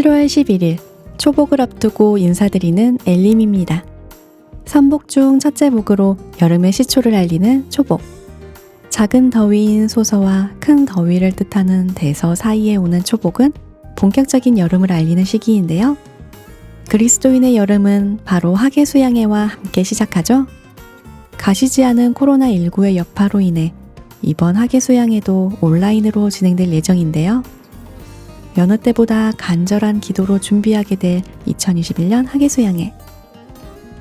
7월 11일 초복을 앞두고 인사드리는 엘림입니다. 삼복 중 첫째 복으로 여름의 시초를 알리는 초복. 작은 더위인 소서와 큰 더위를 뜻하는 대서 사이에 오는 초복은 본격적인 여름을 알리는 시기인데요. 그리스도인의 여름은 바로 하계수양해와 함께 시작하죠. 가시지 않은 코로나19의 여파로 인해 이번 하계수양해도 온라인으로 진행될 예정인데요. 여느 때보다 간절한 기도로 준비하게 될 2021년 하계수양해.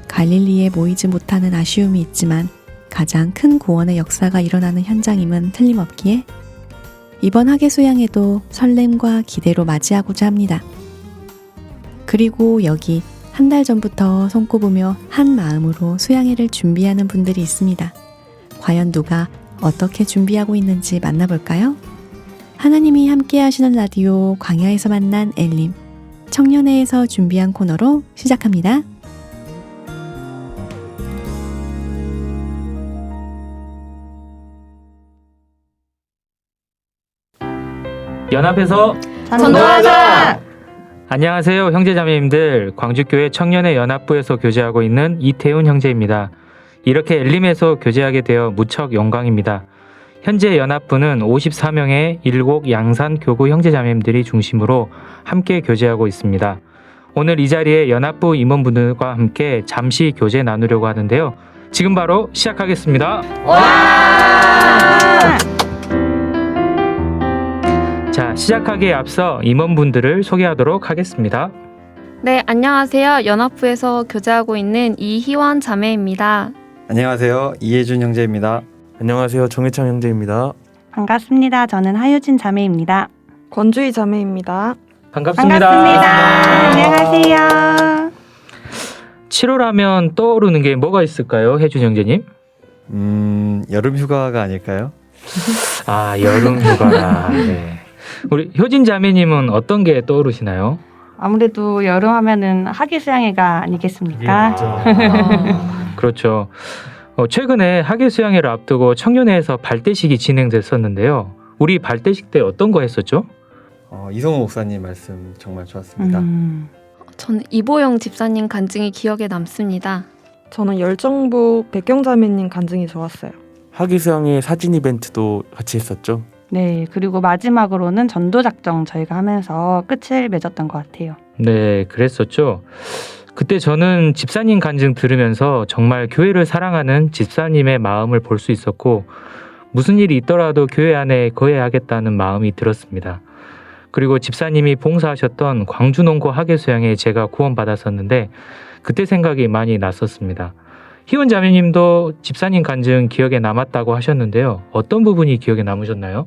갈릴리에 모이지 못하는 아쉬움이 있지만 가장 큰 구원의 역사가 일어나는 현장임은 틀림없기에 이번 하계수양해도 설렘과 기대로 맞이하고자 합니다. 그리고 여기 한 달 전부터 손꼽으며 한 마음으로 수양회를 준비하는 분들이 있습니다. 과연 누가 어떻게 준비하고 있는지 만나볼까요? 하나님이 함께 하시는 라디오 광야에서 만난 엘림, 청년회에서 준비한 코너로 시작합니다. 연합해서 전도하자! 안녕하세요, 형제자매님들. 광주교회 청년회 연합부에서 교제하고 있는 이태훈 형제입니다. 이렇게 엘림에서 교제하게 되어 무척 영광입니다. 현재 연합부는 54명의 일곡 양산 교구 형제자매님들이 중심으로 함께 교제하고 있습니다. 오늘 이 자리에 연합부 임원분들과 함께 잠시 교제 나누려고 하는데요. 지금 바로 시작하겠습니다. 와! 자, 시작하기에 앞서 임원분들을 소개하도록 하겠습니다. 네, 안녕하세요. 연합부에서 교제하고 있는 이희원 자매입니다. 안녕하세요. 이혜준 형제입니다. 안녕하세요. 정혜창 형제입니다. 반갑습니다. 저는 하유진 자매입니다. 권주희 자매입니다. 반갑습니다. 안녕하세요. 7월 하면 떠오르는 게 뭐가 있을까요, 혜준 형제님? 여름 휴가가 아닐까요? 아, 여름 휴가라. 네. 우리 효진 자매님은 어떤 게 떠오르시나요? 아무래도 여름 하면은 하계수양회가 아니겠습니까? 그렇죠. 최근에 하계수양회를 앞두고 청년회에서 발대식이 진행됐었는데요. 우리 발대식 때 어떤 거 했었죠? 이성호 목사님 말씀 정말 좋았습니다. 저는 이보영 집사님 간증이 기억에 남습니다. 저는 열정부 백경 자매님 간증이 좋았어요. 하기수양의 사진 이벤트도 같이 했었죠. 네, 그리고 마지막으로는 전도작정 저희가 하면서 끝을 맺었던 것 같아요. 네, 그랬었죠. 그때 저는 집사님 간증 들으면서 정말 교회를 사랑하는 집사님의 마음을 볼 수 있었고 무슨 일이 있더라도 교회 안에 거해야겠다는 마음이 들었습니다. 그리고 집사님이 봉사하셨던 광주농고 하계수양에 제가 구원받았었는데 그때 생각이 많이 났었습니다. 희원 자매님도 집사님 간증 기억에 남았다고 하셨는데요. 어떤 부분이 기억에 남으셨나요?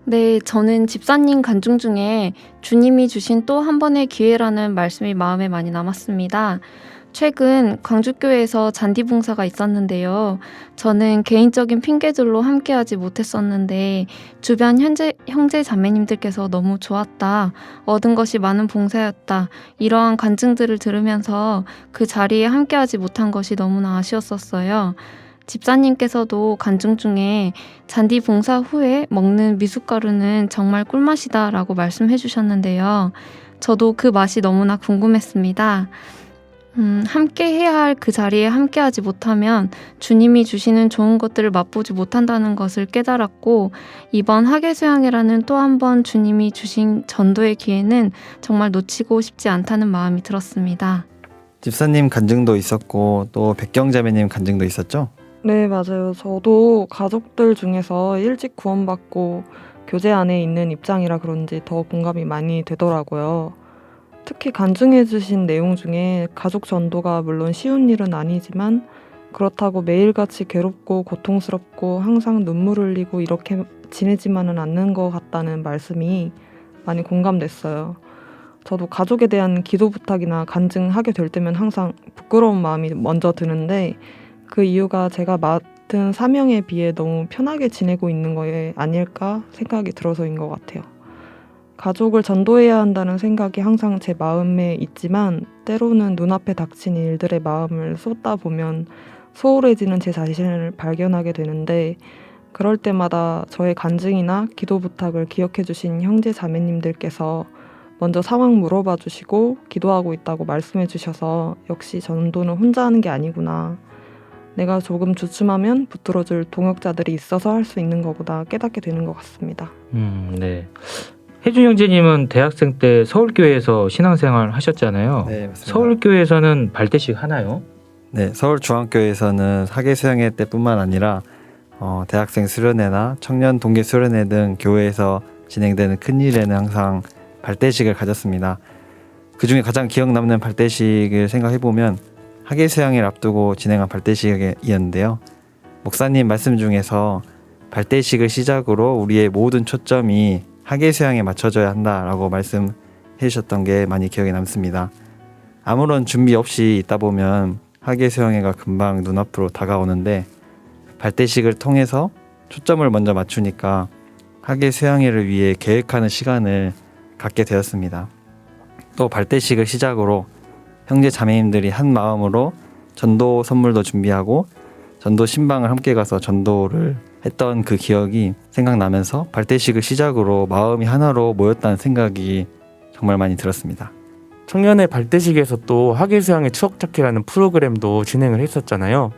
네, 저는 집사님 간증 중에 주님이 주신 또 한 번의 기회라는 말씀이 마음에 많이 남았습니다. 최근 광주교회에서 잔디봉사가 있었는데요. 저는 개인적인 핑계들로 함께하지 못했었는데 주변 형제 자매님들께서 너무 좋았다, 얻은 것이 많은 봉사였다, 이러한 간증들을 들으면서 그 자리에 함께하지 못한 것이 너무나 아쉬웠었어요. 집사님께서도 간증 중에 잔디 봉사 후에 먹는 미숫가루는 정말 꿀맛이다 라고 말씀해 주셨는데요. 저도 그 맛이 너무나 궁금했습니다. 함께 해야 할 그 자리에 함께하지 못하면 주님이 주시는 좋은 것들을 맛보지 못한다는 것을 깨달았고 이번 하계수양회라는 또 한 번 주님이 주신 전도의 기회는 정말 놓치고 싶지 않다는 마음이 들었습니다. 집사님 간증도 있었고 또 백경 자매님 간증도 있었죠? 네, 맞아요. 저도 가족들 중에서 일찍 구원받고 교제 안에 있는 입장이라 그런지 더 공감이 많이 되더라고요. 특히 간증해 주신 내용 중에 가족 전도가 물론 쉬운 일은 아니지만 그렇다고 매일같이 괴롭고 고통스럽고 항상 눈물 흘리고 이렇게 지내지만은 않는 것 같다는 말씀이 많이 공감됐어요. 저도 가족에 대한 기도 부탁이나 간증하게 될 때면 항상 부끄러운 마음이 먼저 드는데 그 이유가 제가 맡은 사명에 비해 너무 편하게 지내고 있는 거에 아닐까 생각이 들어서인 것 같아요. 가족을 전도해야 한다는 생각이 항상 제 마음에 있지만 때로는 눈앞에 닥친 일들의 마음을 쏟다 보면 소홀해지는 제 자신을 발견하게 되는데 그럴 때마다 저의 간증이나 기도 부탁을 기억해 주신 형제 자매님들께서 먼저 상황 물어봐 주시고 기도하고 있다고 말씀해 주셔서 역시 전도는 혼자 하는 게 아니구나. 내가 조금 주춤하면 붙들어줄 동역자들이 있어서 할 수 있는 거구나 깨닫게 되는 것 같습니다. 네. 혜준 형제님은 대학생 때 서울교회에서 신앙생활 하셨잖아요. 네, 맞습니다. 서울교회에서는 발대식 하나요? 네, 서울중앙교회에서는 사계수양회 때뿐만 아니라 대학생 수련회나 청년 동계 수련회 등 교회에서 진행되는 큰 일에는 항상 발대식을 가졌습니다. 그 중에 가장 기억 남는 발대식을 생각해보면 학예수양회를 앞두고 진행한 발대식이었는데요. 목사님 말씀 중에서 발대식을 시작으로 우리의 모든 초점이 학예수양에 맞춰져야 한다라고 말씀해 주셨던 게 많이 기억에 남습니다. 아무런 준비 없이 있다 보면 학예수양회가 금방 눈앞으로 다가오는데 발대식을 통해서 초점을 먼저 맞추니까 학예수양회를 위해 계획하는 시간을 갖게 되었습니다. 또 발대식을 시작으로 형제 자매님들이 한 마음으로 전도 선물도 준비하고 전도 신방을 함께 가서 전도를 했던 그 기억이 생각나면서 발대식을 시작으로 마음이 하나로 모였다는 생각이 정말 많이 들었습니다. 청년의 발대식에서 또 학예수양의 추억찾기라는 프로그램도 진행을 했었잖아요.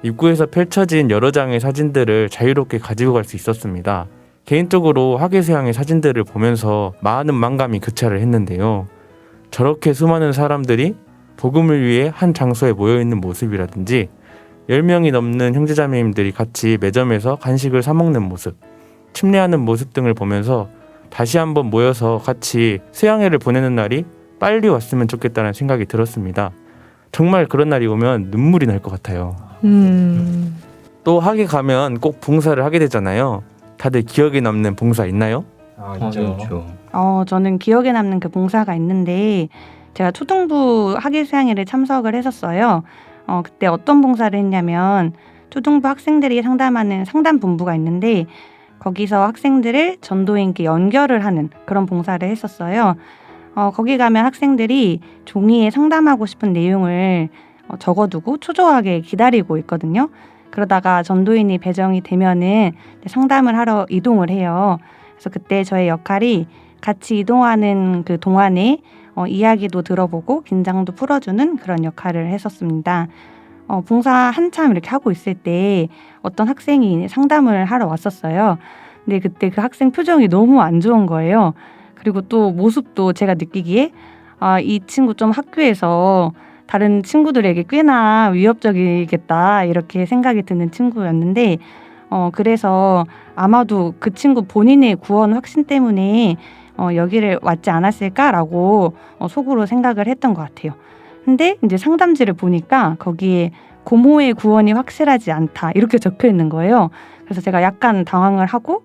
입구에서 펼쳐진 여러 장의 사진들을 자유롭게 가지고 갈 수 있었습니다. 개인적으로 학예수양의 사진들을 보면서 많은 만감이 교차를 했는데요. 저렇게 수많은 사람들이 복음을 위해 한 장소에 모여있는 모습이라든지 10명이 넘는 형제자매님들이 같이 매점에서 간식을 사 먹는 모습, 침례하는 모습 등을 보면서 다시 한번 모여서 같이 수양회를 보내는 날이 빨리 왔으면 좋겠다는 생각이 들었습니다. 정말 그런 날이 오면 눈물이 날 것 같아요. 또 학예 가면 꼭 봉사를 하게 되잖아요. 다들 기억에 남는 봉사 있나요? 있죠. 저는 기억에 남는 그 봉사가 있는데 제가 초등부 학예수양회를 참석을 했었어요. 그때 어떤 봉사를 했냐면 초등부 학생들이 상담하는 상담본부가 있는데 거기서 학생들을 전도인께 연결을 하는 그런 봉사를 했었어요. 거기 가면 학생들이 종이에 상담하고 싶은 내용을 적어두고 초조하게 기다리고 있거든요. 그러다가 전도인이 배정이 되면은 상담을 하러 이동을 해요. 그래서 그때 저의 역할이 같이 이동하는 그 동안에 이야기도 들어보고 긴장도 풀어주는 그런 역할을 했었습니다. 봉사 한참 이렇게 하고 있을 때 어떤 학생이 상담을 하러 왔었어요. 근데 그때 그 학생 표정이 너무 안 좋은 거예요. 그리고 또 모습도 제가 느끼기에 이 친구 좀 학교에서 다른 친구들에게 꽤나 위협적이겠다 이렇게 생각이 드는 친구였는데 그래서 아마도 그 친구 본인의 구원 확신 때문에 여기를 왔지 않았을까라고 속으로 생각을 했던 것 같아요. 근데 이제 상담지를 보니까 거기에 고모의 구원이 확실하지 않다 이렇게 적혀 있는 거예요. 그래서 제가 약간 당황을 하고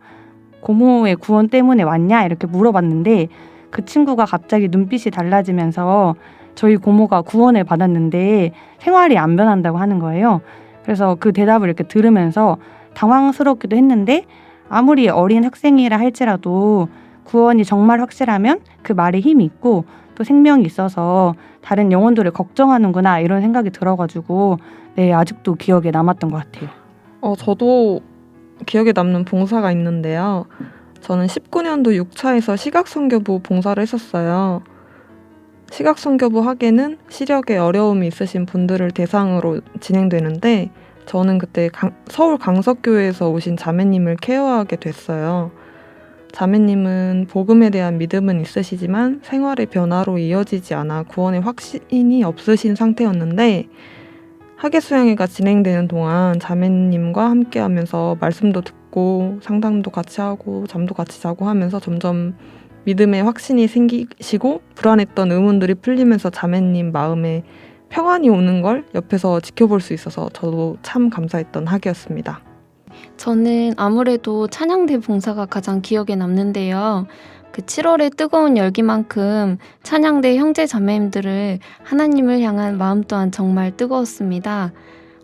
고모의 구원 때문에 왔냐 이렇게 물어봤는데 그 친구가 갑자기 눈빛이 달라지면서 저희 고모가 구원을 받았는데 생활이 안 변한다고 하는 거예요. 그래서 그 대답을 이렇게 들으면서 당황스럽기도 했는데 아무리 어린 학생이라 할지라도 구원이 정말 확실하면 그 말에 힘이 있고 또 생명이 있어서 다른 영혼들을 걱정하는구나 이런 생각이 들어가지고 네, 아직도 기억에 남았던 것 같아요. 저도 기억에 남는 봉사가 있는데요. 저는 19년도 6차에서 시각선교부 봉사를 했었어요. 시각선교부 학예는 시력에 어려움이 있으신 분들을 대상으로 진행되는데 저는 그때 서울 강석교회에서 오신 자매님을 케어하게 됐어요. 자매님은 복음에 대한 믿음은 있으시지만 생활의 변화로 이어지지 않아 구원의 확신이 없으신 상태였는데 학예수양회가 진행되는 동안 자매님과 함께하면서 말씀도 듣고 상담도 같이 하고 잠도 같이 자고 하면서 점점 믿음의 확신이 생기시고 불안했던 의문들이 풀리면서 자매님 마음에 평안이 오는 걸 옆에서 지켜볼 수 있어서 저도 참 감사했던 학예였습니다. 저는 아무래도 찬양대 봉사가 가장 기억에 남는데요. 그 7월의 뜨거운 열기만큼 찬양대 형제 자매님들을 하나님을 향한 마음 또한 정말 뜨거웠습니다.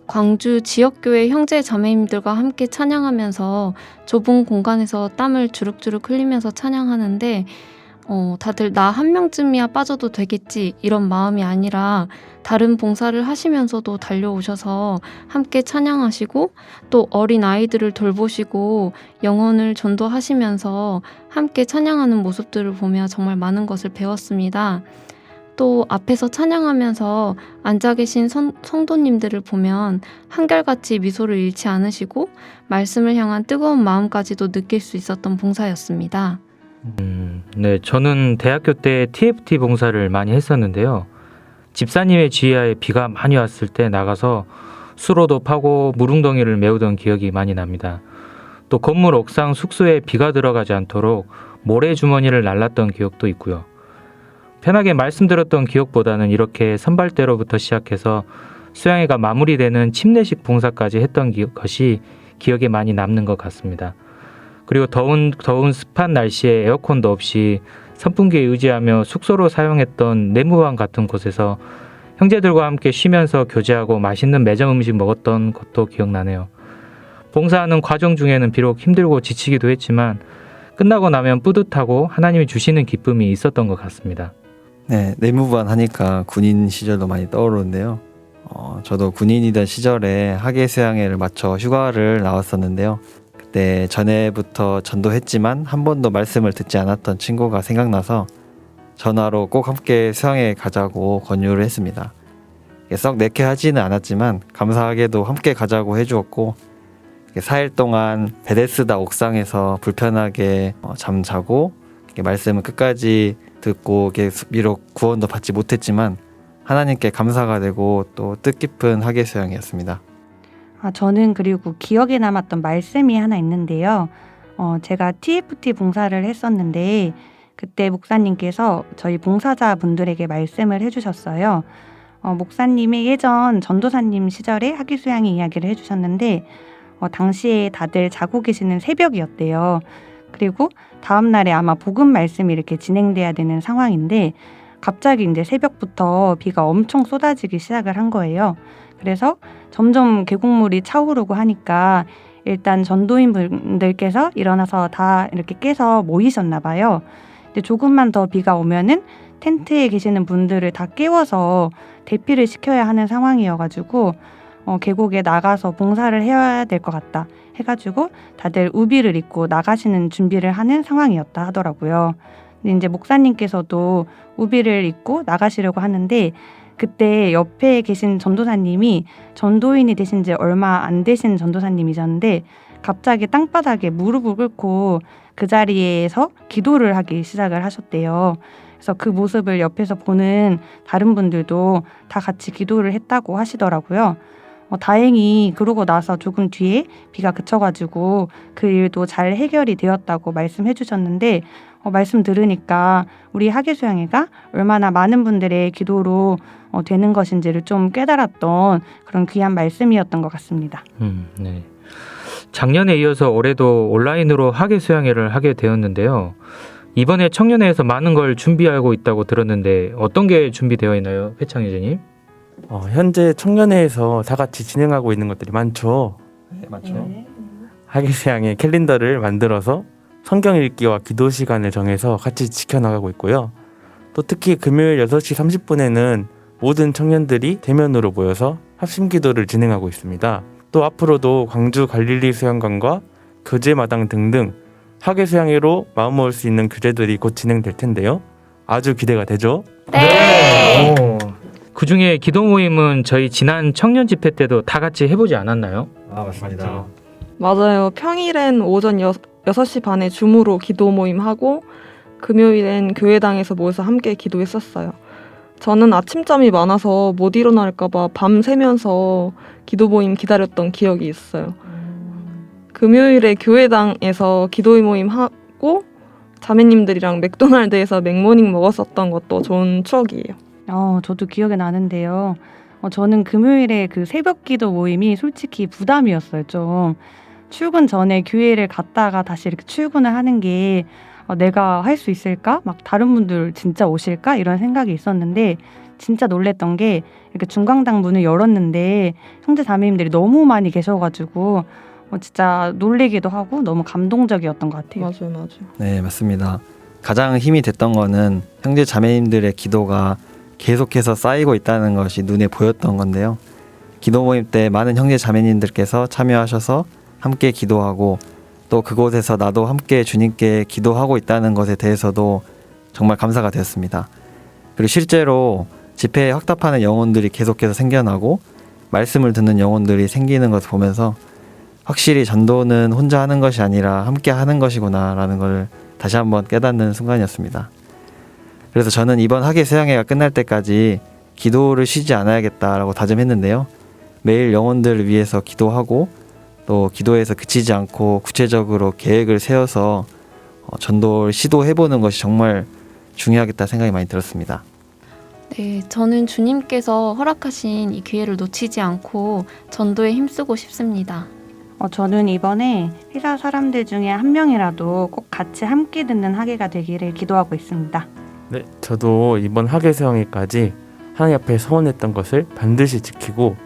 광주 지역교회 형제 자매님들과 함께 찬양하면서 좁은 공간에서 땀을 주룩주룩 흘리면서 찬양하는데 다들 나 한 명쯤이야 빠져도 되겠지 이런 마음이 아니라 다른 봉사를 하시면서도 달려오셔서 함께 찬양하시고 또 어린 아이들을 돌보시고 영혼을 전도하시면서 함께 찬양하는 모습들을 보며 정말 많은 것을 배웠습니다. 또 앞에서 찬양하면서 앉아 계신 성도님들을 보면 한결같이 미소를 잃지 않으시고 말씀을 향한 뜨거운 마음까지도 느낄 수 있었던 봉사였습니다. 네, 저는 대학교 때 TFT 봉사를 많이 했었는데요. 집사님의 지휘하에 비가 많이 왔을 때 나가서 수로도 파고 물웅덩이를 메우던 기억이 많이 납니다. 또 건물 옥상 숙소에 비가 들어가지 않도록 모래주머니를 날랐던 기억도 있고요. 편하게 말씀드렸던 기억보다는 이렇게 선발대로부터 시작해서 수양회가 마무리되는 침례식 봉사까지 했던 것이 기억에 많이 남는 것 같습니다. 그리고 더운 습한 날씨에 에어컨도 없이 선풍기에 의지하며 숙소로 사용했던 내무반 같은 곳에서 형제들과 함께 쉬면서 교제하고 맛있는 매점 음식 먹었던 것도 기억나네요. 봉사하는 과정 중에는 비록 힘들고 지치기도 했지만 끝나고 나면 뿌듯하고 하나님이 주시는 기쁨이 있었던 것 같습니다. 네, 내무반 하니까 군인 시절도 많이 떠오르는데요. 저도 군인이던 시절에 하계수양회를 마쳐 휴가를 나왔었는데요. 그때 전에부터 전도했지만 한 번도 말씀을 듣지 않았던 친구가 생각나서 전화로 꼭 함께 수양회 가자고 권유를 했습니다. 썩 내게 하지는 않았지만 감사하게도 함께 가자고 해주었고 4일 동안 베데스다 옥상에서 불편하게 잠자고 말씀을 끝까지 듣고 비록 구원도 받지 못했지만 하나님께 감사가 되고 또 뜻깊은 하계수양이었습니다. 저는 그리고 기억에 남았던 말씀이 하나 있는데요. 제가 TFT 봉사를 했었는데 그때 목사님께서 저희 봉사자분들에게 말씀을 해주셨어요. 목사님이 예전 전도사님 시절에 하계수양의 이야기를 해주셨는데 당시에 다들 자고 계시는 새벽이었대요. 그리고 다음 날에 아마 복음 말씀이 이렇게 진행돼야 되는 상황인데 갑자기 이제 새벽부터 비가 엄청 쏟아지기 시작을 한 거예요. 그래서 점점 계곡물이 차오르고 하니까 일단 전도인분들께서 일어나서 다 이렇게 깨서 모이셨나 봐요. 근데 조금만 더 비가 오면은 텐트에 계시는 분들을 다 깨워서 대피를 시켜야 하는 상황이어가지고 계곡에 나가서 봉사를 해야 될 것 같다 해가지고 다들 우비를 입고 나가시는 준비를 하는 상황이었다 하더라고요. 근데 이제 목사님께서도 우비를 입고 나가시려고 하는데 그때 옆에 계신 전도사님이 전도인이 되신 지 얼마 안 되신 전도사님이셨는데 갑자기 땅바닥에 무릎을 꿇고 그 자리에서 기도를 하기 시작을 하셨대요. 그래서 그 모습을 옆에서 보는 다른 분들도 다 같이 기도를 했다고 하시더라고요. 다행히 그러고 나서 조금 뒤에 비가 그쳐가지고 그 일도 잘 해결이 되었다고 말씀해 주셨는데 말씀 들으니까 우리 하계수양회가 얼마나 많은 분들의 기도로 되는 것인지를 좀 깨달았던 그런 귀한 말씀이었던 것 같습니다. 네. 작년에 이어서 올해도 온라인으로 하계수양회를 하게 되었는데요. 이번에 청년회에서 많은 걸 준비하고 있다고 들었는데 어떤 게 준비되어 있나요, 회창회장님? 현재 청년회에서 다 같이 진행하고 있는 것들이 많죠. 네, 맞죠. 하계수양회 캘린더를 만들어서 성경 읽기와 기도 시간을 정해서 같이 지켜나가고 있고요. 또 특히 금요일 6시 30분에는 모든 청년들이 대면으로 모여서 합심 기도를 진행하고 있습니다. 또 앞으로도 광주 갈릴리 수양관과 교제마당 등등 하계수양회로 마음 모을 수 있는 교제들이 곧 진행될 텐데요. 아주 기대가 되죠? 네. 그 중에 기도 모임은 저희 지난 청년 집회 때도 다 같이 해보지 않았나요? 맞습니다. 맞아요. 평일엔 오전 6시 반에 줌으로 기도 모임 하고 금요일엔 교회당에서 모여서 함께 기도했었어요. 저는 아침잠이 많아서 못 일어날까봐 밤 새면서 기도 모임 기다렸던 기억이 있어요. 금요일에 교회당에서 기도 모임 하고 자매님들이랑 맥도날드에서 맥모닝 먹었었던 것도 좋은 추억이에요. 저도 기억에 나는데요. 저는 금요일에 그 새벽 기도 모임이 솔직히 부담이었어요. 좀 출근 전에 교회를 갔다가 다시 이렇게 출근을 하는 게 내가 할 수 있을까? 막 다른 분들 진짜 오실까? 이런 생각이 있었는데 진짜 놀랬던 게 이렇게 중강당 문을 열었는데 형제 자매님들이 너무 많이 계셔가지고 진짜 놀래기도 하고 너무 감동적이었던 것 같아요. 맞아요. 네, 맞습니다. 가장 힘이 됐던 거는 형제 자매님들의 기도가 계속해서 쌓이고 있다는 것이 눈에 보였던 건데요. 기도 모임 때 많은 형제 자매님들께서 참여하셔서 함께 기도하고 또 그곳에서 나도 함께 주님께 기도하고 있다는 것에 대해서도 정말 감사가 되었습니다. 그리고 실제로 집회에 확답하는 영혼들이 계속해서 생겨나고 말씀을 듣는 영혼들이 생기는 것을 보면서 확실히 전도는 혼자 하는 것이 아니라 함께 하는 것이구나 라는 걸 다시 한번 깨닫는 순간이었습니다. 그래서 저는 이번 학예 수양회가 끝날 때까지 기도를 쉬지 않아야겠다라고 다짐했는데요. 매일 영혼들을 위해서 기도하고 또 기도에서 그치지 않고 구체적으로 계획을 세워서 전도를 시도해보는 것이 정말 중요하겠다 생각이 많이 들었습니다. 네, 저는 주님께서 허락하신 이 기회를 놓치지 않고 전도에 힘쓰고 싶습니다. 저는 이번에 회사 사람들 중에 한 명이라도 꼭 같이 함께 듣는 학예가 되기를 기도하고 있습니다. 네, 저도 이번 학예 수양회까지 하나님 앞에 서원했던 것을 반드시 지키고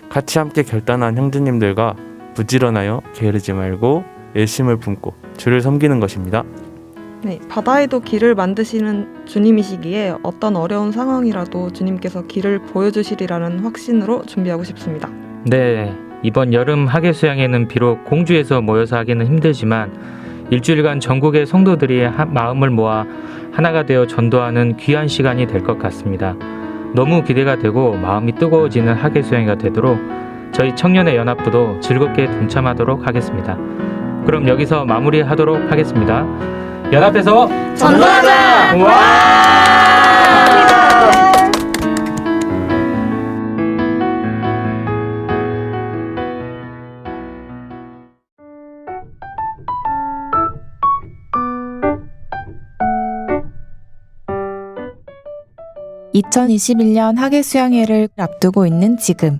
같이 함께 결단한 형제님들과 부지런하여 게으르지 말고 열심을 품고 주를 섬기는 것입니다. 네, 바다에도 길을 만드시는 주님이시기에 어떤 어려운 상황이라도 주님께서 길을 보여주시리라는 확신으로 준비하고 싶습니다. 네, 이번 여름 학예 수양회는 비록 공주에서 모여서 하기는 힘들지만 일주일간 전국의 성도들이 마음을 모아 하나가 되어 전도하는 귀한 시간이 될 것 같습니다. 너무 기대가 되고 마음이 뜨거워지는 학예 수양회가 되도록 저희 청년의 연합부도 즐겁게 동참하도록 하겠습니다. 그럼 여기서 마무리하도록 하겠습니다. 연합해서 전도하자! 와! 2021년 학예 수양회를 앞두고 있는 지금,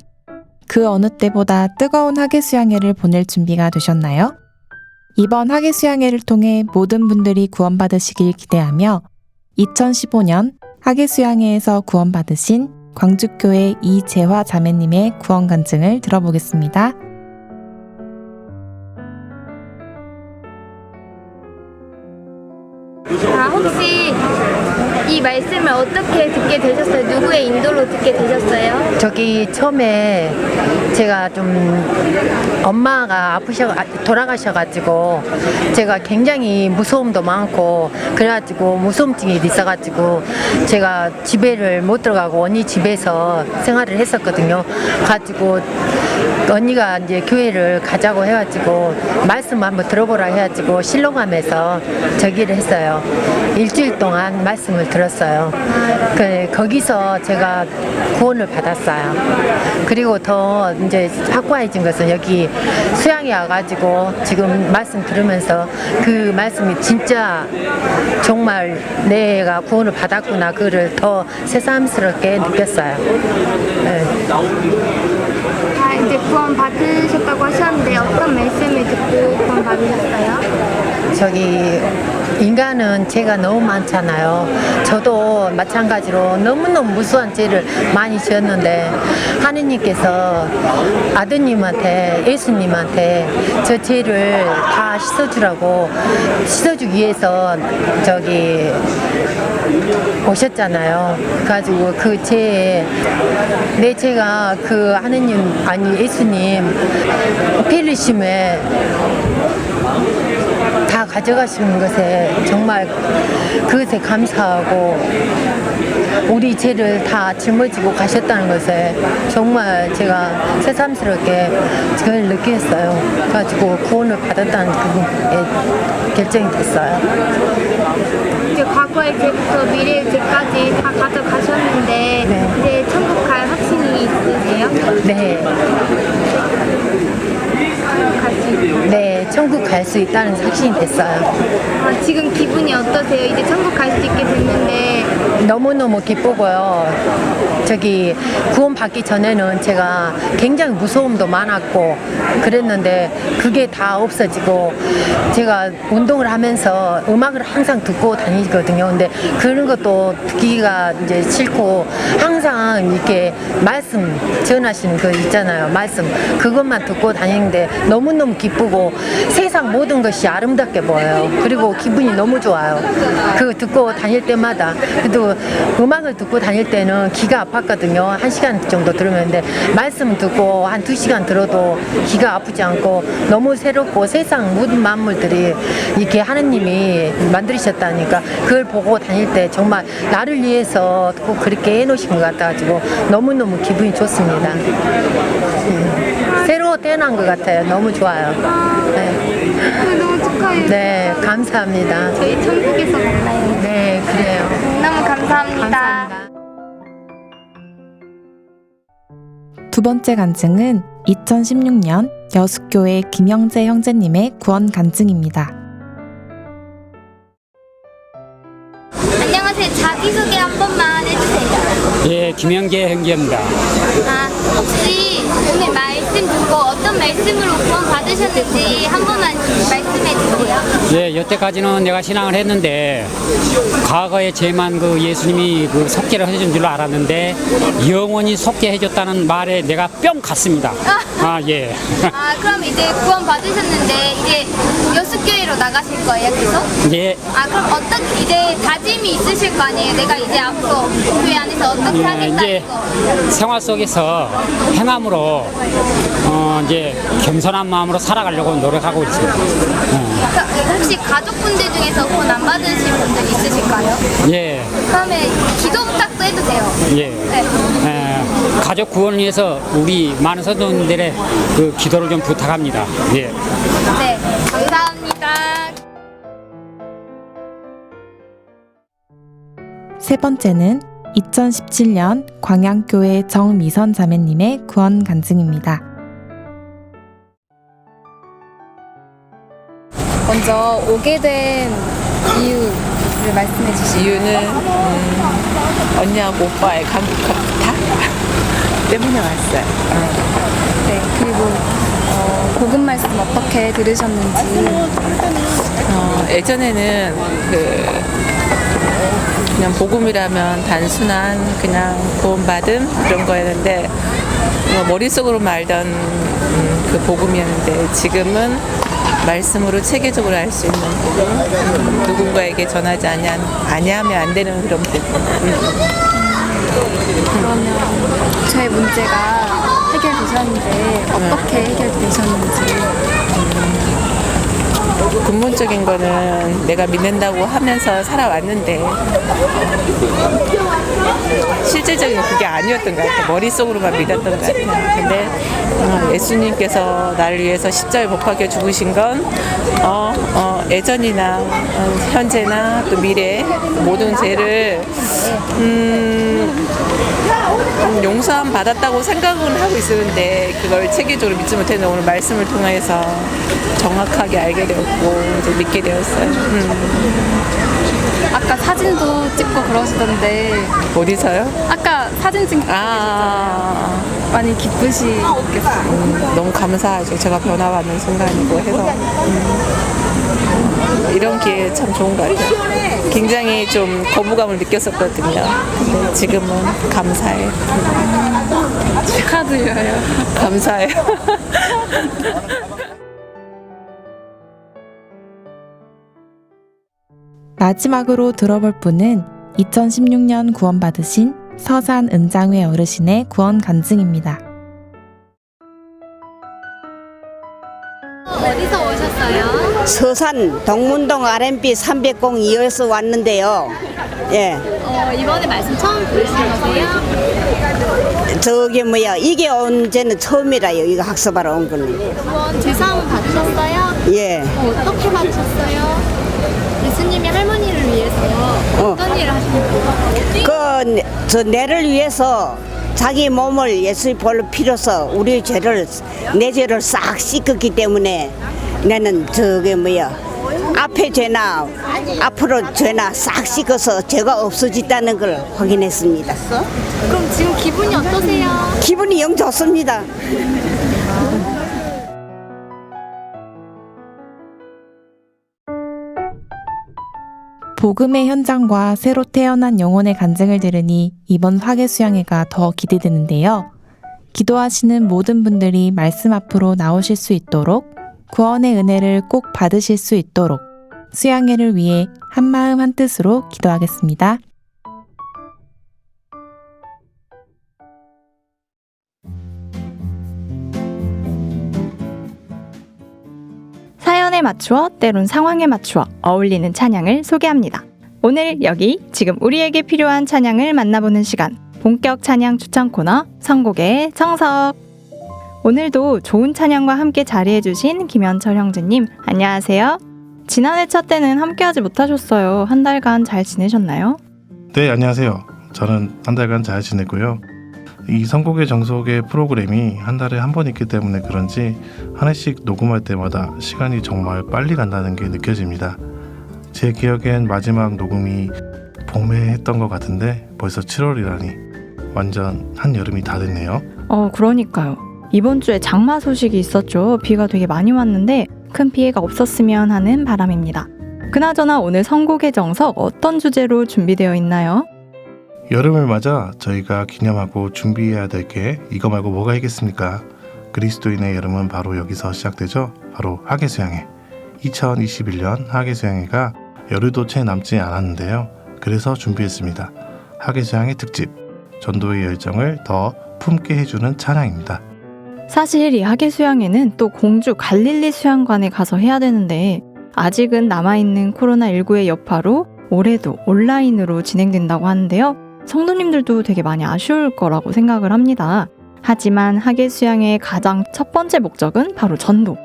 그 어느 때보다 뜨거운 학예 수양회를 보낼 준비가 되셨나요? 이번 학예 수양회를 통해 모든 분들이 구원받으시길 기대하며 2015년 학예 수양회에서 구원받으신 광주교회 이재화 자매님의 구원 간증을 들어보겠습니다. 혹시 이 말씀을 어떻게 듣게 되셨어요? 누구의 인도로 듣게 되셨어요? 저기 처음에 제가 좀 엄마가 돌아가셔가지고 제가 굉장히 무서움도 많고 그래가지고 무서움증이 있어가지고 제가 집에를 못 들어가고 언니 집에서 생활을 했었거든요. 가지고 언니가 이제 교회를 가자고 해가지고 말씀 한번 들어보라 해가지고 실롱하면서 저기를 했어요. 일주일 동안 말씀을 들었어요. 거기서 제가 구원을 받았어요. 그리고 더 이제 확고해진 것은 여기 수양에 와가지고 지금 말씀 들으면서 그 말씀이 진짜 정말 내가 구원을 받았구나 그거를 더 새삼스럽게 느꼈어요. 네. 이제 구원 받으셨다고 하셨는데 어떤 말씀을 듣고 구원 받으셨어요? 저기 인간은 죄가 너무 많잖아요. 저도 마찬가지로 너무너무 무수한 죄를 많이 지었는데 하느님께서 아드님한테 예수님한테 저 죄를 다 씻어주기 위해서 저기 오셨잖아요. 가지고 그 죄에 내 죄가 그 하느님 아니 예수님 피르심에 다 가져가시는 것에 정말 그것에 감사하고 우리 죄를 다 짊어지고 가셨다는 것에 정말 제가 새삼스럽게 그걸 느꼈어요. 가지고 구원을 받았다는 그게 결정이 됐어요. 이제 과거의 죄부터 미래의 죄까지 다 가져가셨는데 네. 이제 천국 갈 확신이 있으세요? 네. 네, 천국 갈 수 있다는 확신이 됐어요. 지금 기분이 어떠세요? 이제 천국 갈 수 있게 됐는데 너무너무 기쁘고요. 저기 구원받기 전에는 제가 굉장히 무서움도 많았고 그랬는데 그게 다 없어지고 제가 운동을 하면서 음악을 항상 듣고 다니거든요. 근데 그런 것도 듣기가 이제 싫고 항상 이렇게 말씀 전하시는 그 있잖아요. 말씀 그것만 듣고 다니는데 너무너무 기쁘고 세상 모든 것이 아름답게 보여요. 그리고 기분이 너무 좋아요. 그 듣고 다닐 때마다. 그래도 음악을 듣고 다닐 때는 귀가 아팠거든요. 1시간 정도 들으면데 말씀 듣고 한 2시간 들어도 귀가 아프지 않고 너무 새롭고 세상 모든 만물들이 이렇게 하느님이 만드셨다니까 그걸 보고 다닐 때 정말 나를 위해서 꼭 그렇게 해놓으신 것 같아가지고 너무너무 기분이 좋습니다. 새로 태어난 것 같아요. 너무 좋아요. 네. 너무 축하해요. 네, 감사합니다. 저희 천국에서 만나요. 네, 그래요. 너무 감사합니다. 감사합니다. 두 번째 간증은 2016년 여숫교회 김영재 형제님의 구원 간증입니다. 안녕하세요. 자기소개 한 번만 해주세요. 예, 김영재 형제입니다. 혹시 오늘 말씀 듣고 어떤 말씀으로 구원 받으셨는지 한 번만 말씀해 주세요. 예, 여태까지는 내가 신앙을 했는데 과거에 죄만 그 예수님이 그 속죄를 해준 줄로 알았는데 영원히 속죄해줬다는 말에 내가 뿅 갔습니다. 예. 그럼 이제 구원 받으셨는데 이제 여숫교회로 나가실 거예요, 계속? 예. 그럼 어떻게 이제 다짐이 있으실 거 아니에요? 내가 이제 앞으로 교회 안에서 어떻게 하겠다 이제 이거. 생활 속에서 행함으로 이제 겸손한 마음으로 살아가려고 노력하고 있습니다. 혹시 가족분들 중에서 구원 안 받으신 분들 있으실까요? 예. 그러면 기도 부탁도 해도 돼요. 예. 네. 가족 구원을 위해서 우리 많은 성도님들의 그 기도를 좀 부탁합니다. 예. 네, 감사합니다. 세 번째는 2017년 광양교회 정미선 자매님의 구원 간증입니다. 먼저 오게 된 이유를 말씀해 주시죠. 이유는 언니하고 오빠의 감격한 부탁 때문에 왔어요. 네, 그리고 복음 말씀 어떻게 들으셨는지. 예전에는 그냥 복음이라면 단순한 그냥 구원받음 그런 거였는데 머릿속으로 말던 그 복음이었는데 지금은 말씀으로 체계적으로 알 수 있는 부분, 누군가에게 전하지 아니하면 안 되는 그런 부분. 그러면 저의 문제가 해결되셨는데 어떻게 해결되셨는지. 근본적인 거는 내가 믿는다고 하면서 살아왔는데 실질적인 그게 아니었던 것 같아요. 머릿속으로만 믿었던 것 같아요. 근데 예수님께서 나를 위해서 십자가에 못 박혀 죽으신 건 예전이나 현재나 또 미래 모든 죄를 용서함 받았다고 생각은 하고 있었는데 그걸 체계적으로 믿지 못했는데 오늘 말씀을 통해서 정확하게 알게 되었고 이제 믿게 되었어요. 아까 사진도 찍고 그러시던데. 어디서요? 아까 사진 찍고 많이 기쁘시겠어요. 너무 감사하죠. 제가 변화받는 순간이고 해서 이런 기회 참 좋은 것 같아요. 굉장히 좀 거부감을 느꼈었거든요. 근데 지금은 감사해요. 축하드려요. 감사해요. 마지막으로 들어볼 분은 2016년 구원받으신 서산 은장회 어르신의 구원 간증입니다. 어디서 오셨어요? 서산 동문동 R&B 302호에서 왔는데요. 예. 이번에 말씀 처음 들으시는 거세요? 저기 이게 언제는 처음이라요. 이거 학습하러 온 거는. 구원 제사함 받으셨어요? 예. 어떻게 받으셨어요? 예수님이 할머니를 위해서 어떤 일을 하셨나요? 저 내를 위해서 자기 몸을 예수의 볼로 피려서 우리 내 죄를 싹 씻었기 때문에 나는 앞에 죄나 앞으로 죄나 싹 씻어서 죄가 없어졌다는 걸 확인했습니다. 그럼 지금 기분이 어떠세요? 기분이 영 좋습니다. 복음의 현장과 새로 태어난 영혼의 간증을 들으니 이번 화개수양회가 더 기대되는데요. 기도하시는 모든 분들이 말씀 앞으로 나오실 수 있도록, 구원의 은혜를 꼭 받으실 수 있도록 수양회를 위해 한마음 한뜻으로 기도하겠습니다. 사연에 맞추어 때론 상황에 맞추어 어울리는 찬양을 소개합니다. 오늘 여기 지금 우리에게 필요한 찬양을 만나보는 시간, 본격 찬양 추천 코너 선곡의 정석. 오늘도 좋은 찬양과 함께 자리해주신 김현철 형제님 안녕하세요. 지난해 차 때는 함께하지 못하셨어요. 한 달간 잘 지내셨나요? 네, 안녕하세요. 저는 한 달간 잘 지냈고요. 이 선곡의 정석의 프로그램이 한 달에 한 번 있기 때문에 그런지 한 해씩 녹음할 때마다 시간이 정말 빨리 간다는 게 느껴집니다. 제 기억엔 마지막 녹음이 봄에 했던 것 같은데 벌써 7월이라니 완전 한여름이 다 됐네요. 그러니까요. 이번 주에 장마 소식이 있었죠. 비가 되게 많이 왔는데 큰 피해가 없었으면 하는 바람입니다. 그나저나 오늘 선곡의 정석 어떤 주제로 준비되어 있나요? 여름을 맞아 저희가 기념하고 준비해야 될 게 이거 말고 뭐가 있겠습니까? 그리스도인의 여름은 바로 여기서 시작되죠. 바로 하계수양회. 2021년 하계수양회가 열흘도 채 남지 않았는데요. 그래서 준비했습니다. 하계수양회 특집, 전도의 열정을 더 품게 해주는 찬양입니다. 사실 이 하계수양회는 또 공주 갈릴리 수양관에 가서 해야 되는데 아직은 남아있는 코로나19의 여파로 올해도 온라인으로 진행된다고 하는데요. 성도님들도 되게 많이 아쉬울 거라고 생각을 합니다. 하지만 하계수양회의 가장 첫 번째 목적은 바로 전도.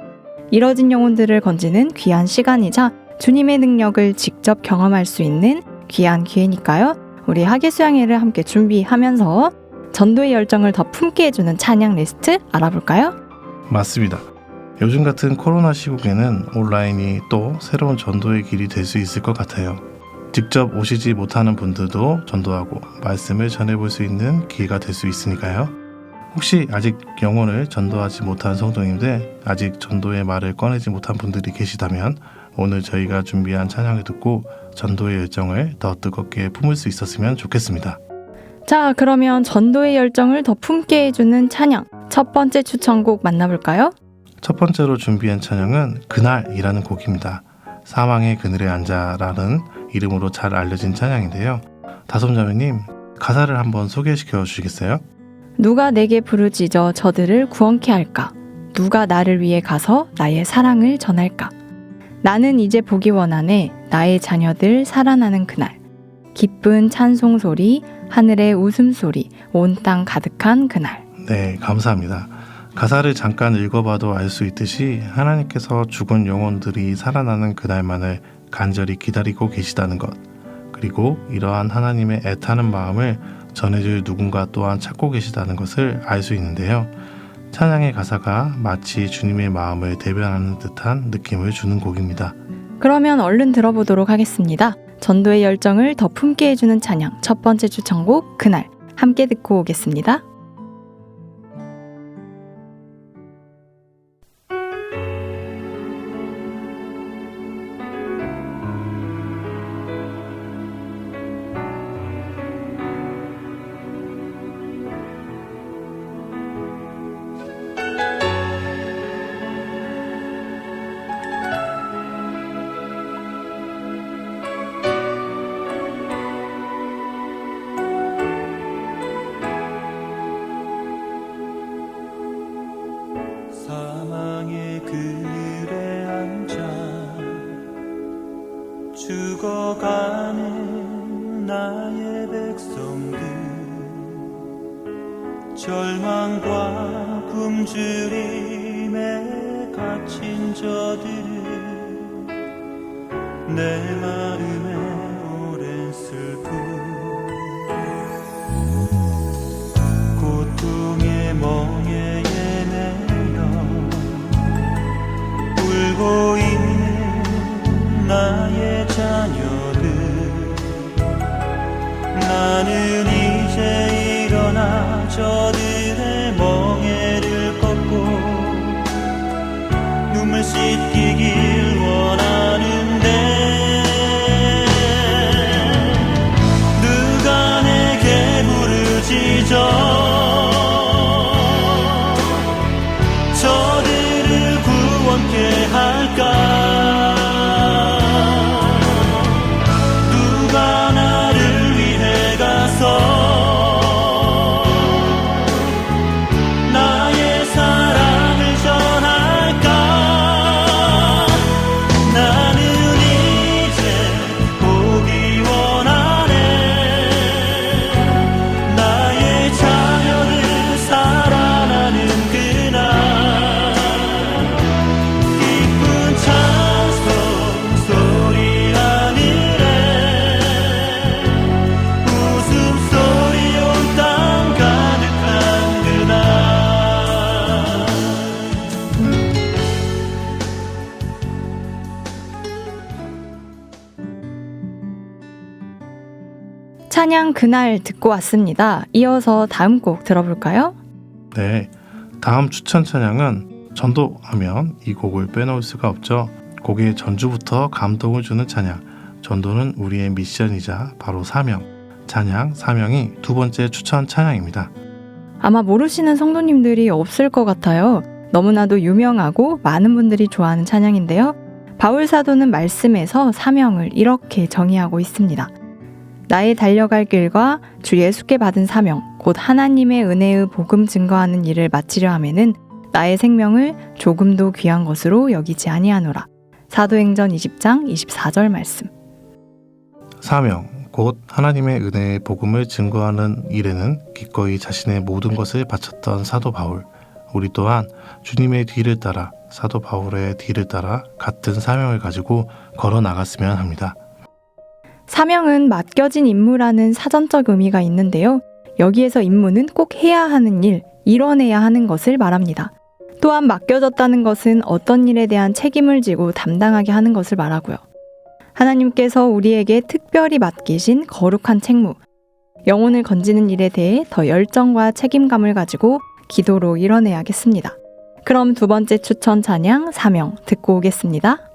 이뤄진 영혼들을 건지는 귀한 시간이자 주님의 능력을 직접 경험할 수 있는 귀한 기회니까요. 우리 하계수양회를 함께 준비하면서 전도의 열정을 더 품게 해주는 찬양 리스트 알아볼까요? 맞습니다. 요즘 같은 코로나 시국에는 온라인이 또 새로운 전도의 길이 될 수 있을 것 같아요. 직접 오시지 못하는 분들도 전도하고 말씀을 전해볼 수 있는 기회가 될 수 있으니까요. 혹시 아직 영혼을 전도하지 못한 성도님들, 아직 전도의 말을 꺼내지 못한 분들이 계시다면 오늘 저희가 준비한 찬양을 듣고 전도의 열정을 더 뜨겁게 품을 수 있었으면 좋겠습니다. 자, 그러면 전도의 열정을 더 품게 해주는 찬양 첫 번째 추천곡 만나볼까요? 첫 번째로 준비한 찬양은 그날이라는 곡입니다. 사망의 그늘에 앉아라는 이름으로 잘 알려진 찬양인데요. 다솜자매님, 가사를 한번 소개시켜 주시겠어요? 누가 내게 부르짖어 저들을 구원케 할까? 누가 나를 위해 가서 나의 사랑을 전할까? 나는 이제 보기 원하네 나의 자녀들 살아나는 그날. 기쁜 찬송 소리, 하늘의 웃음소리, 온 땅 가득한 그날. 네, 감사합니다. 가사를 잠깐 읽어봐도 알 수 있듯이 하나님께서 죽은 영혼들이 살아나는 그날만을 간절히 기다리고 계시다는 것, 그리고 이러한 하나님의 애타는 마음을 전해줄 누군가 또한 찾고 계시다는 것을 알 수 있는데요. 찬양의 가사가 마치 주님의 마음을 대변하는 듯한 느낌을 주는 곡입니다. 그러면 얼른 들어보도록 하겠습니다. 전도의 열정을 더 품게 해주는 찬양 첫 번째 추천곡 그날 함께 듣고 오겠습니다. 사망의 그늘에 앉아 죽어가는 나의 백성들, 절망과 굶주림에 갇힌 저들을 내 마음에 오랜 슬픔, 고통의 멍에 울고 있는 찬양 그날 듣고 왔습니다. 이어서 다음 곡 들어볼까요? 네, 다음 추천 찬양은 전도하면 이 곡을 빼놓을 수가 없죠. 곡의 전주부터 감동을 주는 찬양. 전도는 우리의 미션이자 바로 사명. 찬양, 사명이 두 번째 추천 찬양입니다. 아마 모르시는 성도님들이 없을 것 같아요. 너무나도 유명하고 많은 분들이 좋아하는 찬양인데요. 바울 사도는 말씀에서 사명을 이렇게 정의하고 있습니다. 나의 달려갈 길과 주 예수께 받은 사명, 곧 하나님의 은혜의 복음 증거하는 일을 마치려 하면은 나의 생명을 조금도 귀한 것으로 여기지 아니하노라. 사도행전 20장 24절 말씀. 사명, 곧 하나님의 은혜의 복음을 증거하는 일에는 기꺼이 자신의 모든 것을 바쳤던 사도 바울. 우리 또한 주님의 뒤를 따라, 사도 바울의 뒤를 따라 같은 사명을 가지고 걸어 나갔으면 합니다. 사명은 맡겨진 임무라는 사전적 의미가 있는데요. 여기에서 임무는 꼭 해야 하는 일, 이뤄내야 하는 것을 말합니다. 또한 맡겨졌다는 것은 어떤 일에 대한 책임을 지고 담당하게 하는 것을 말하고요. 하나님께서 우리에게 특별히 맡기신 거룩한 책무, 영혼을 건지는 일에 대해 더 열정과 책임감을 가지고 기도로 이뤄내야겠습니다. 그럼 두 번째 추천 찬양 사명 듣고 오겠습니다.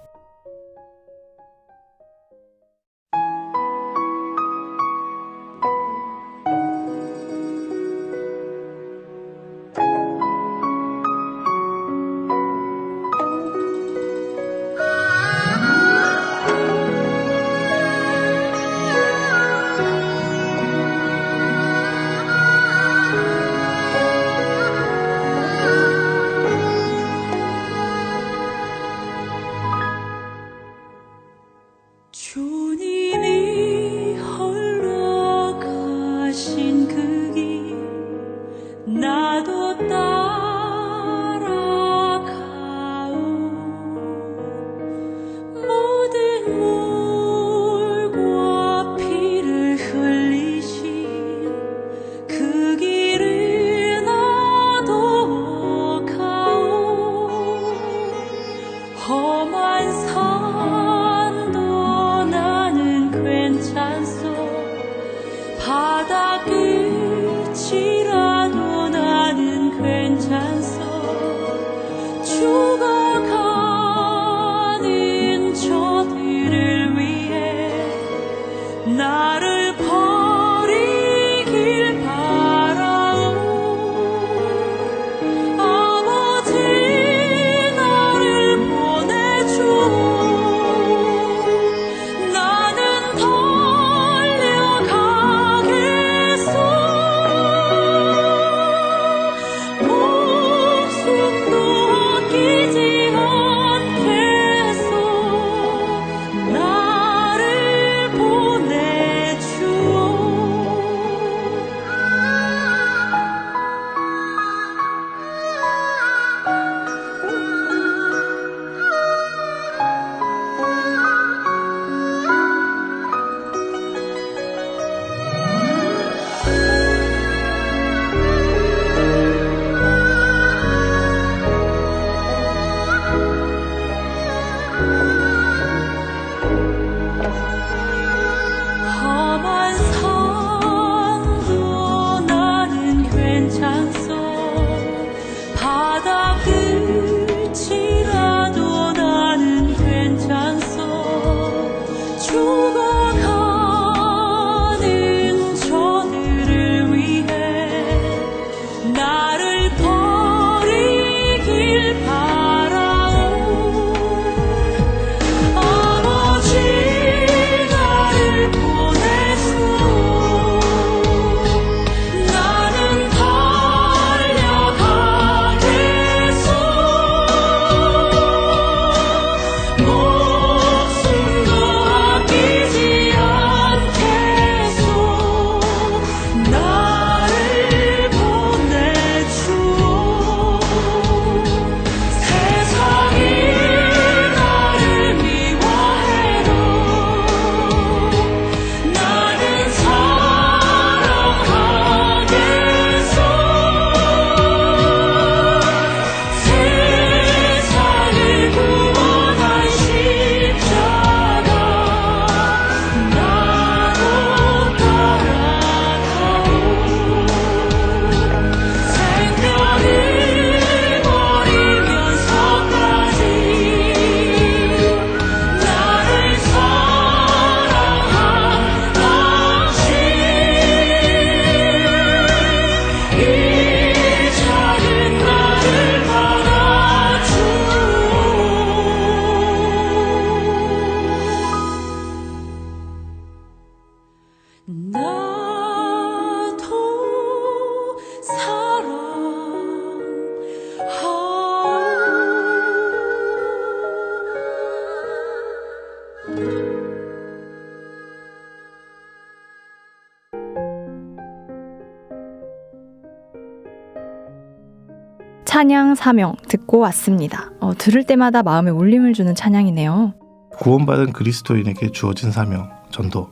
찬양 사명 듣고 왔습니다. 들을 때마다 마음에 울림을 주는 찬양이네요. 구원받은 그리스도인에게 주어진 사명, 전도.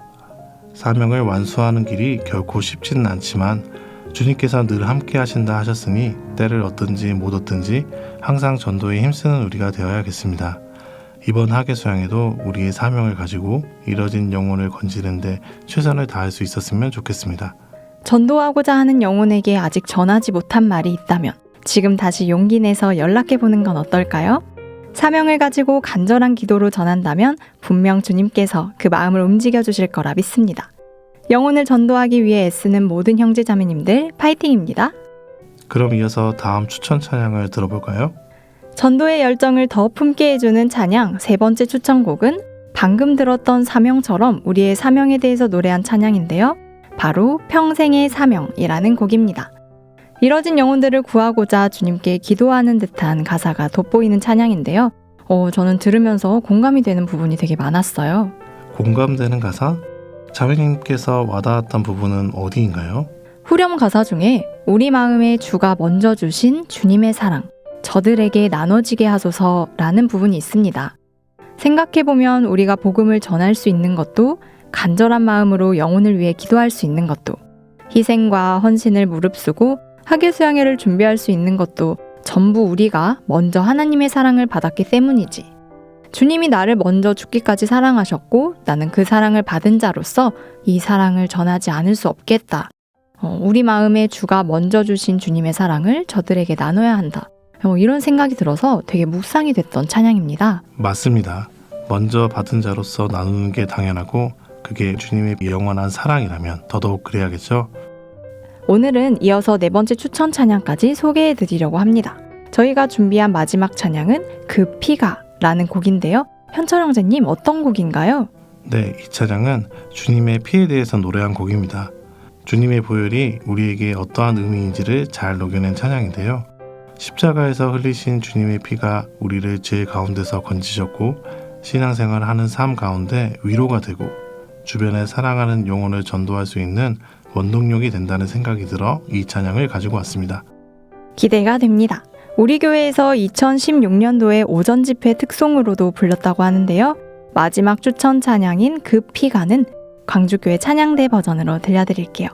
사명을 완수하는 길이 결코 쉽지는 않지만 주님께서 늘 함께 하신다 하셨으니 때를 얻든지 못 얻든지 항상 전도에 힘쓰는 우리가 되어야겠습니다. 이번 하계수양에도 우리의 사명을 가지고 이뤄진 영혼을 건지는데 최선을 다할 수 있었으면 좋겠습니다. 전도하고자 하는 영혼에게 아직 전하지 못한 말이 있다면 지금 다시 용기 내서 연락해보는 건 어떨까요? 사명을 가지고 간절한 기도로 전한다면 분명 주님께서 그 마음을 움직여주실 거라 믿습니다. 영혼을 전도하기 위해 애쓰는 모든 형제자매님들 파이팅입니다. 그럼 이어서 다음 추천 찬양을 들어볼까요? 전도의 열정을 더 품게 해주는 찬양 세 번째 추천곡은 방금 들었던 사명처럼 우리의 사명에 대해서 노래한 찬양인데요. 바로 평생의 사명이라는 곡입니다. 이뤄진 영혼들을 구하고자 주님께 기도하는 듯한 가사가 돋보이는 찬양인데요. 저는 들으면서 공감이 되는 부분이 되게 많았어요. 공감되는 가사? 자매님께서 와닿았던 부분은 어디인가요? 후렴 가사 중에 우리 마음에 주가 먼저 주신 주님의 사랑, 저들에게 나눠지게 하소서라는 부분이 있습니다. 생각해보면 우리가 복음을 전할 수 있는 것도 간절한 마음으로 영혼을 위해 기도할 수 있는 것도 희생과 헌신을 무릅쓰고 하계수양회를 준비할 수 있는 것도 전부 우리가 먼저 하나님의 사랑을 받았기 때문이지. 주님이 나를 먼저 죽기까지 사랑하셨고 나는 그 사랑을 받은 자로서 이 사랑을 전하지 않을 수 없겠다. 우리 마음에 주가 먼저 주신 주님의 사랑을 저들에게 나눠야 한다. 이런 생각이 들어서 되게 묵상이 됐던 찬양입니다. 맞습니다. 먼저 받은 자로서 나누는 게 당연하고 그게 주님의 영원한 사랑이라면 더더욱 그래야겠죠. 오늘은 이어서 네 번째 추천 찬양까지 소개해 드리려고 합니다. 저희가 준비한 마지막 찬양은 그 피가 라는 곡인데요. 현철 형제님 어떤 곡인가요? 네, 이 찬양은 주님의 피에 대해서 노래한 곡입니다. 주님의 보혈이 우리에게 어떠한 의미인지를 잘 녹여낸 찬양인데요. 십자가에서 흘리신 주님의 피가 우리를 죄 가운데서 건지셨고 신앙생활을 하는 삶 가운데 위로가 되고 주변에 사랑하는 영혼을 전도할 수 있는 원동력이 된다는 생각이 들어 이 찬양을 가지고 왔습니다. 기대가 됩니다. 우리 교회에서 2016년도에 오전 집회 특송으로도 불렀다고 하는데요. 마지막 추천 찬양인 그 피가는 광주교회 찬양대 버전으로 들려드릴게요.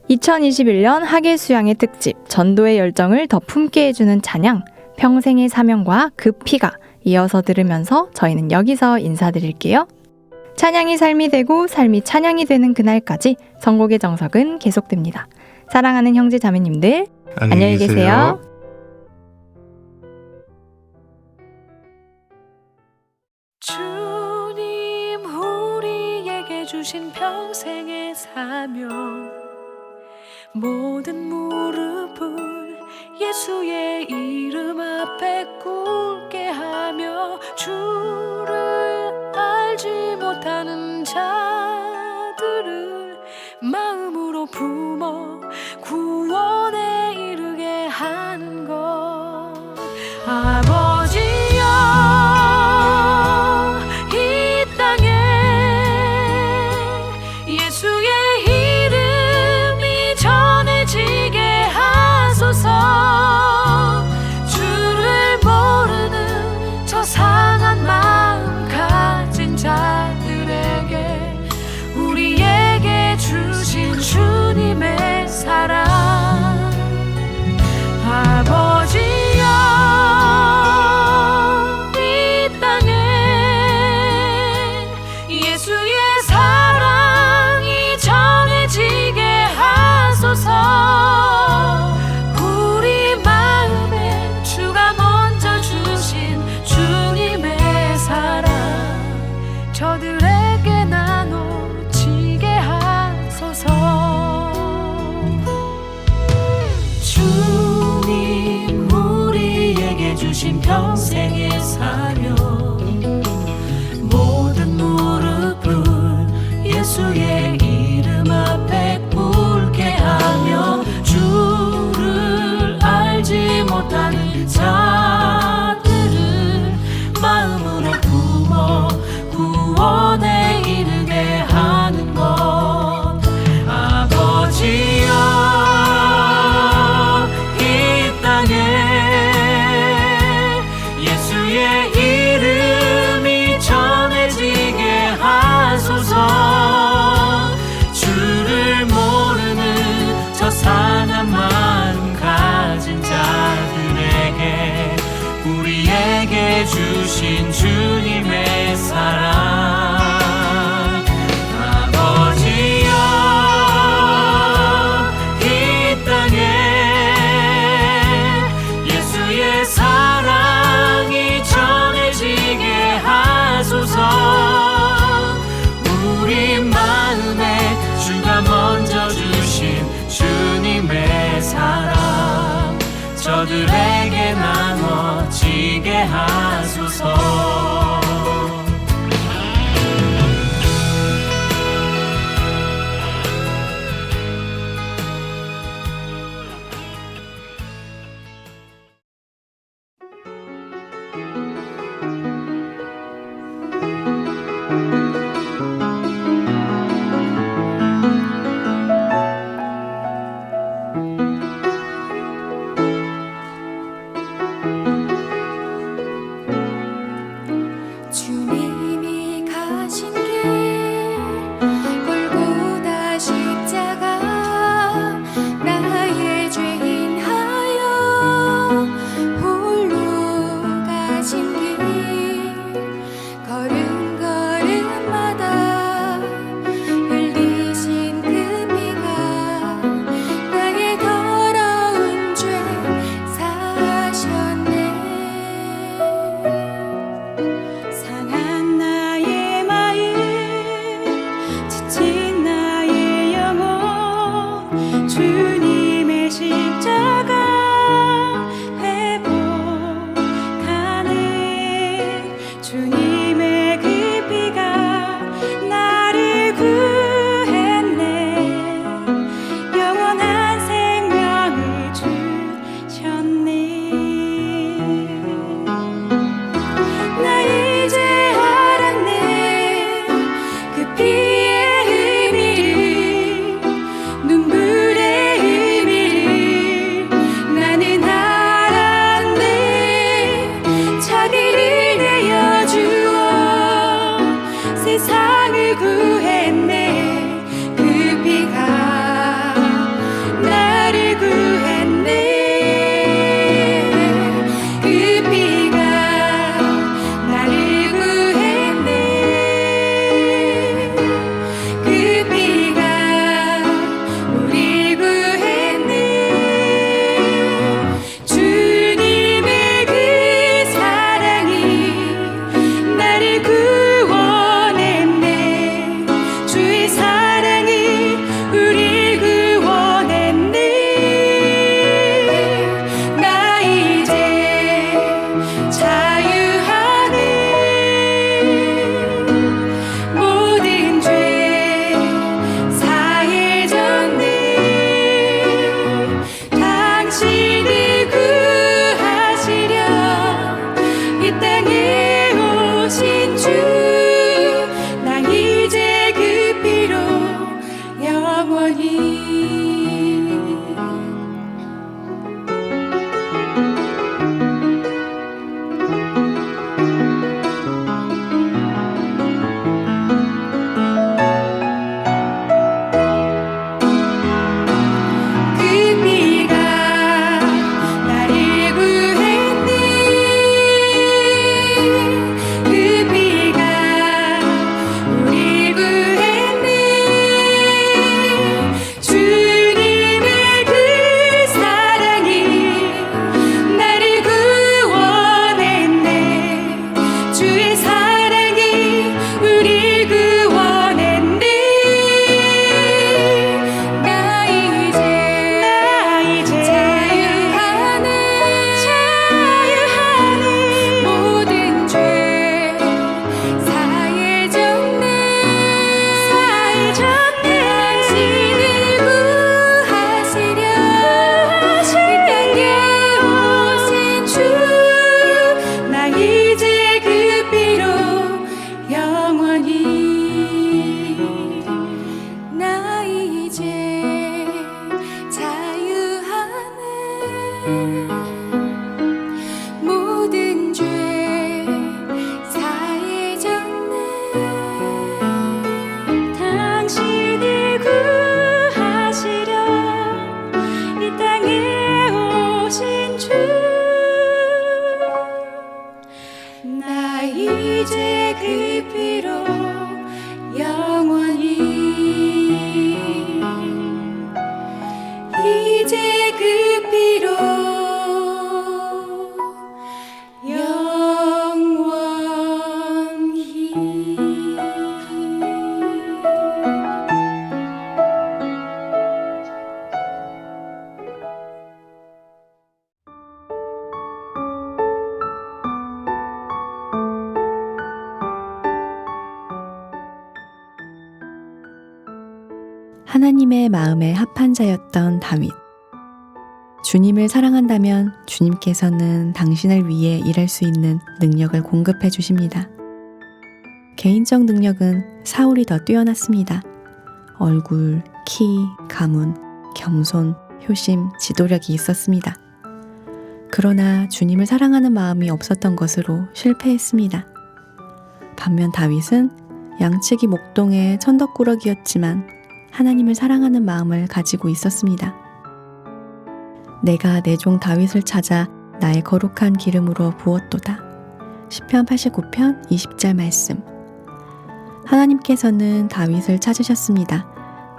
2021년 하계수양의 특집 전도의 열정을 더 품게 해주는 찬양 평생의 사명과 그 피가 이어서 들으면서 저희는 여기서 인사드릴게요. 찬양이 삶이 되고 삶이 찬양이 되는 그날까지 선곡의 정석은 계속됩니다. 사랑하는 형제 자매님들 안녕히 계세요. 주님 우리에게 주신 평생의 사명 모든 무릎을 예수의 이름 앞에 꿇게 하며 주를 알지 못하는 자들을 마음으로 품어 구원에 이르게 하는 것 아버지여 이 땅에 예수의 이름이 전해지게 하소서 주를 모르는 저 상한 마음 가진 자들에게 우리에게 주신 주님의 사랑 아버지여 이 땅에 예수의 사랑이 전해지게 하소서 우리 마음에 주가 먼저 주신 주님의 사랑 저들에게 나눠지게 하소서 주님 우리에게 주신 평생의 사명 모든 무릎을 예수의 이름 앞에 꿇게 하며 주를 알지 못하는 자들을 마음으로 품어 구원에 이르게 하는 것 아버지여 이 땅에 주신 주님의 사랑 아버지여 이 땅에 예수의 사랑이 전해지게 하소서 우리 마음에 주가 먼저 주신 주님의 사랑 저들에게 나눠지게 하소서 하나님의 마음에 합한 자였던 다윗. 주님을 사랑한다면 주님께서는 당신을 위해 일할 수 있는 능력을 공급해 주십니다. 개인적 능력은 사울이 더 뛰어났습니다. 얼굴, 키, 가문, 겸손, 효심, 지도력이 있었습니다. 그러나 주님을 사랑하는 마음이 없었던 것으로 실패했습니다. 반면 다윗은 양치기 목동의 천덕꾸러기였지만 하나님을 사랑하는 마음을 가지고 있었습니다. 내가 내 종 다윗을 찾아 나의 거룩한 기름으로 부었도다. 시편 89편 20절 말씀. 하나님께서는 다윗을 찾으셨습니다.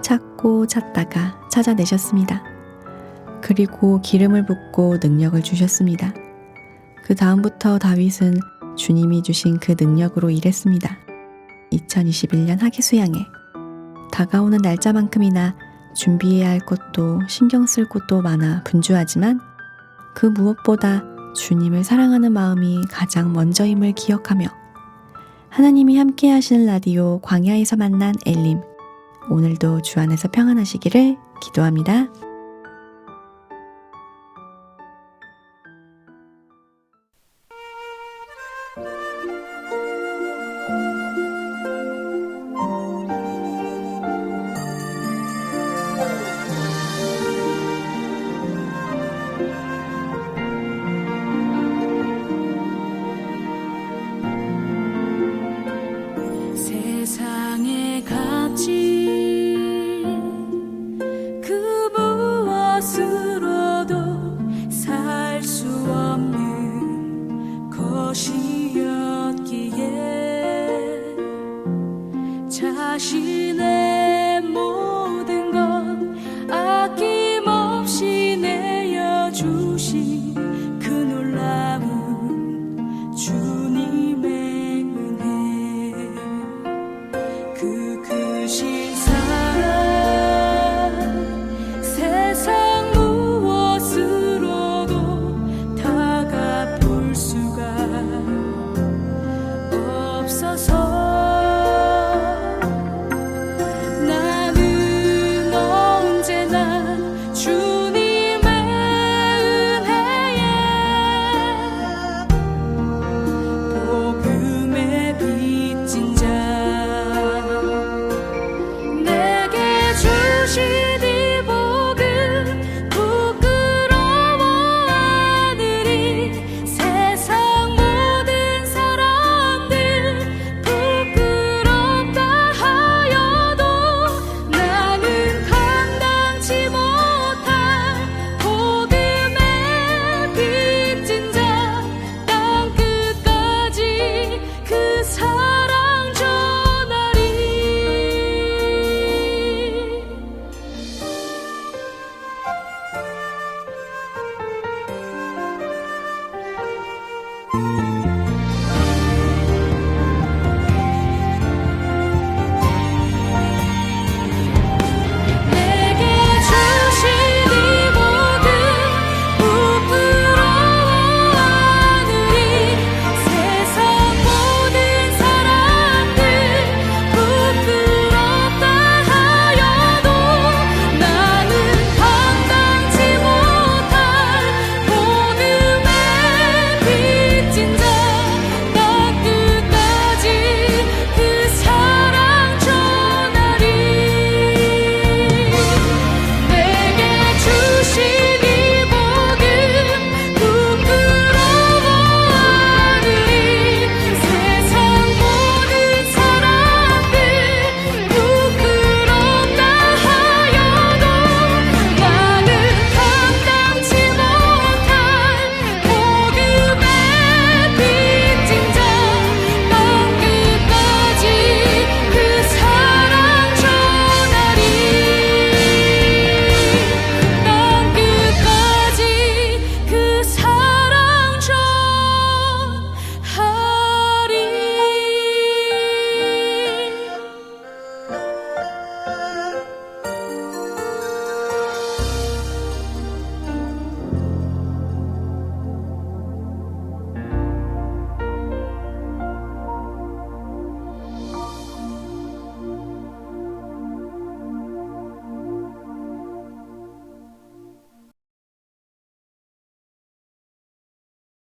찾고 찾다가 찾아내셨습니다. 그리고 기름을 붓고 능력을 주셨습니다. 그 다음부터 다윗은 주님이 주신 그 능력으로 일했습니다. 2021년 하기수양회. 다가오는 날짜만큼이나 준비해야 할 것도 신경 쓸 것도 많아 분주하지만 그 무엇보다 주님을 사랑하는 마음이 가장 먼저임을 기억하며 하나님이 함께 하시는 라디오 광야에서 만난 엘림. 오늘도 주 안에서 평안하시기를 기도합니다. 세상에 갇힌 그 무엇으로도 살 수 없는 것이